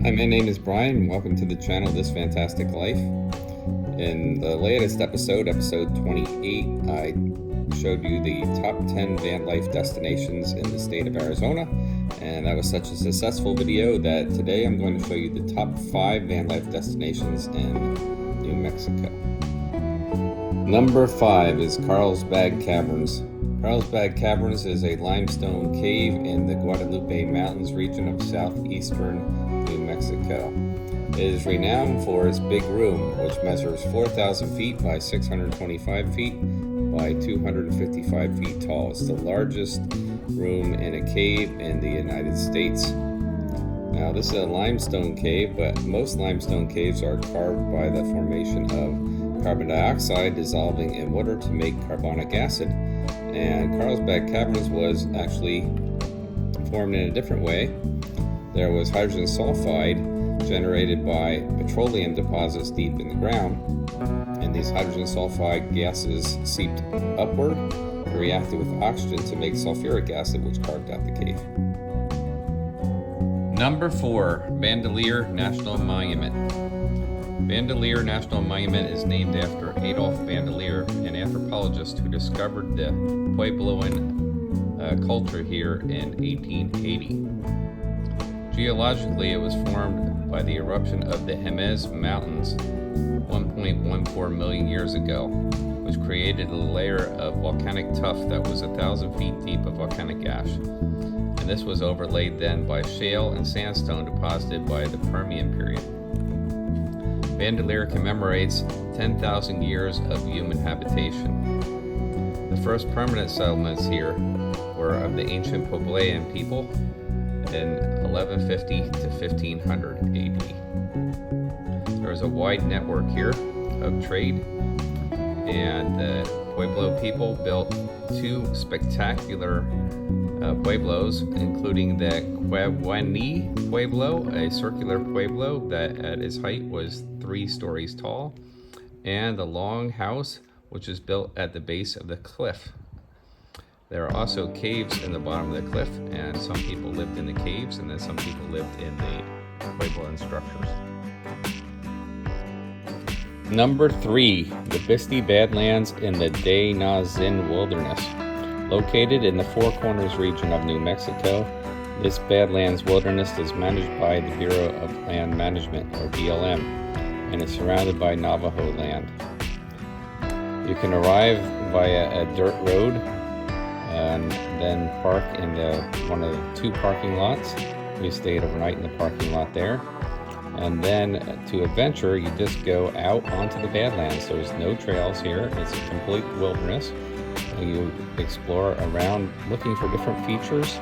Hi, my name is Brian, and welcome to the channel This Fantastic Life. In the latest episode 28, I showed you the top 10 van life destinations in the state of Arizona, and that was such a successful video that today I'm going to show you the top 5 van life destinations in New Mexico. Number 5 is Carlsbad Caverns. Carlsbad Caverns is a limestone cave in the Guadalupe Mountains region of southeastern New Mexico. It is renowned for its big room, which measures 4,000 feet by 625 feet by 255 feet tall. It's the largest room in a cave in the United States. Now, this is a limestone cave, but most limestone caves are carved by the formation of carbon dioxide dissolving in water to make carbonic acid. And Carlsbad Caverns was actually formed in a different way. There was hydrogen sulfide generated by petroleum deposits deep in the ground, and these hydrogen sulfide gases seeped upward and reacted with oxygen to make sulfuric acid, which carved out the cave. Number 4, Bandelier National Monument. Bandelier National Monument is named after Adolf Bandelier, an anthropologist who discovered the Puebloan culture here in 1880. Geologically, it was formed by the eruption of the Jemez Mountains 1.14 million years ago, which created a layer of volcanic tuff that was 1,000 feet deep of volcanic ash. And this was overlaid then by shale and sandstone deposited by the Permian period. Bandelier commemorates 10,000 years of human habitation. The first permanent settlements here were of the ancient Puebloan people in 1150 to 1500 AD. There was a wide network here of trade, and the Pueblo people built 2 spectacular pueblos, including the Cuevani Pueblo, a circular pueblo that at its height was 3 stories tall, and the long house, which is built at the base of the cliff. There are also caves in the bottom of the cliff, and some people lived in the caves, and then some people lived in the Puebloan structures. Number 3, the Bisti Badlands in the de-na-zin wilderness. Located in the Four Corners region of New Mexico, this Badlands wilderness is managed by the Bureau of Land Management, or BLM, and is surrounded by Navajo land. You can arrive via a dirt road and then park in one of the 2 parking lots. We stayed overnight in the parking lot there. And then to adventure, you just go out onto the Badlands. There's no trails here. It's a complete wilderness. You explore around looking for different features.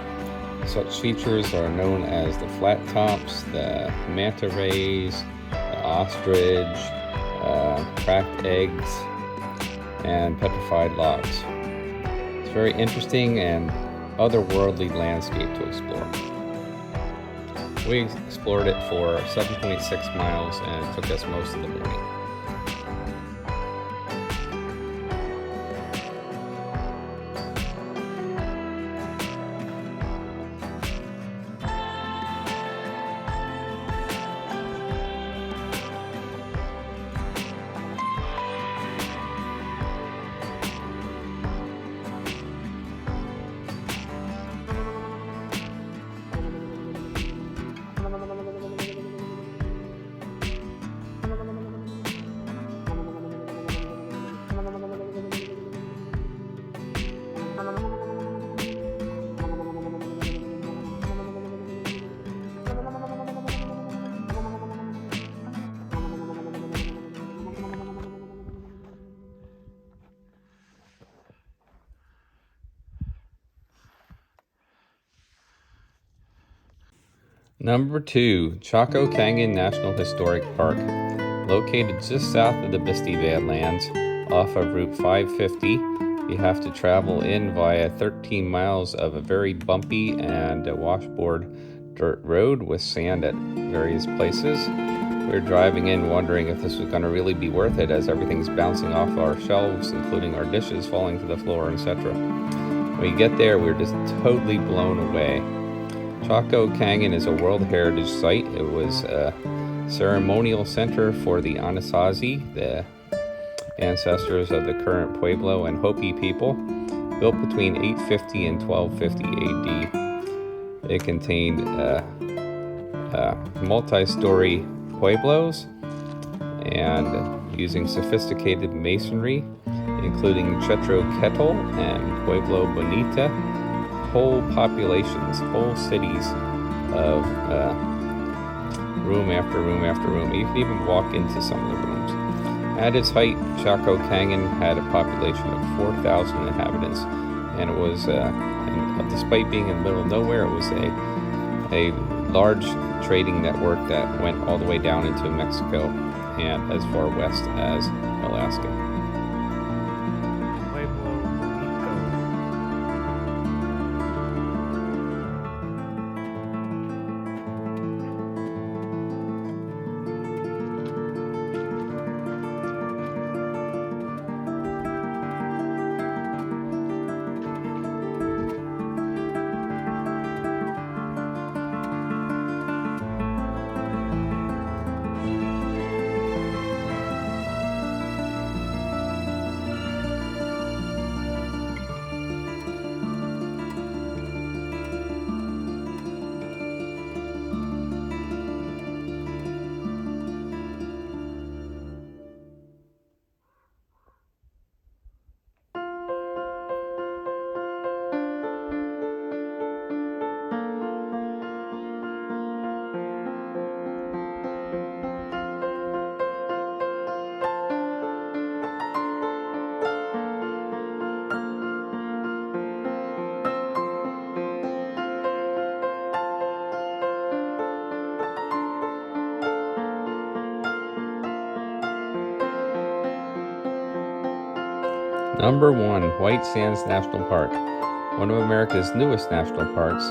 Such features are known as the flat tops, the manta rays, the ostrich, cracked eggs, and petrified logs. It's very interesting and otherworldly landscape to explore. We explored it for 7.6 miles and it took us most of the morning. Number 2, Choco Canyon National Historic Park. Located just south of the Bisti Badlands, off of Route 550, you have to travel in via 13 miles of a very bumpy and washboard dirt road with sand at various places. We were driving in wondering if this was going to really be worth it, as everything's bouncing off our shelves, including our dishes falling to the floor, etc. When we get there, we're just totally blown away. Choco Canyon is a World Heritage Site. It was a ceremonial center for the Anasazi, the ancestors of the current Pueblo and Hopi people, built between 850 and 1250 AD. It contained multi-story pueblos and using sophisticated masonry, including Chetro Kettle and Pueblo Bonita, whole populations, whole cities of room after room after room. You can even walk into some of the rooms. At its height, Choco Canyon had a population of 4,000 inhabitants, and it was, despite being in the middle of nowhere, it was a large trading network that went all the way down into Mexico and as far west as Alaska. Number 1, White Sands National Park. One of America's newest national parks,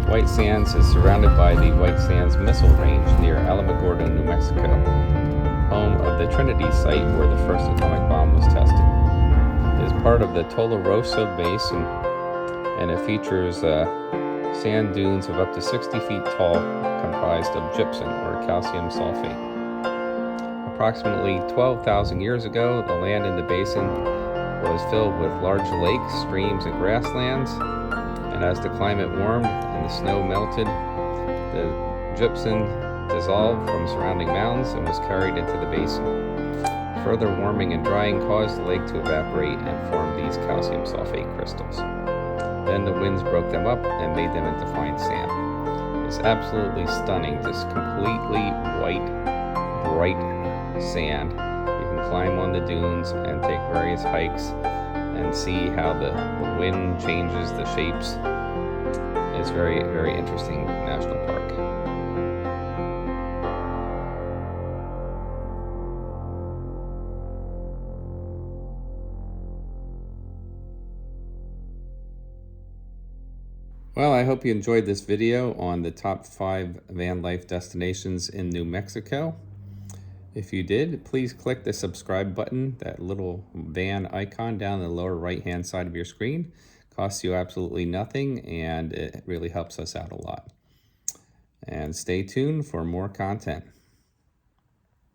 White Sands is surrounded by the White Sands Missile Range near Alamogordo, New Mexico, home of the Trinity site where the first atomic bomb was tested. It is part of the Tularosa Basin, and it features sand dunes of up to 60 feet tall comprised of gypsum or calcium sulfate. Approximately 12,000 years ago, the land in the basin was filled with large lakes, streams, and grasslands, and as the climate warmed and the snow melted, the gypsum dissolved from surrounding mountains and was carried into the basin. Further warming and drying caused the lake to evaporate and form these calcium sulfate crystals. Then the winds broke them up and made them into fine sand. It's absolutely stunning, just completely white, bright sand. You can climb on the dunes and take various hikes and see how the wind changes the shapes. It's very, very interesting national park. Well, I hope you enjoyed this video on the top 5 van life destinations in New Mexico. If you did, please click the subscribe button, that little van icon down in the lower right-hand side of your screen. Costs you absolutely nothing, and it really helps us out a lot. And stay tuned for more content.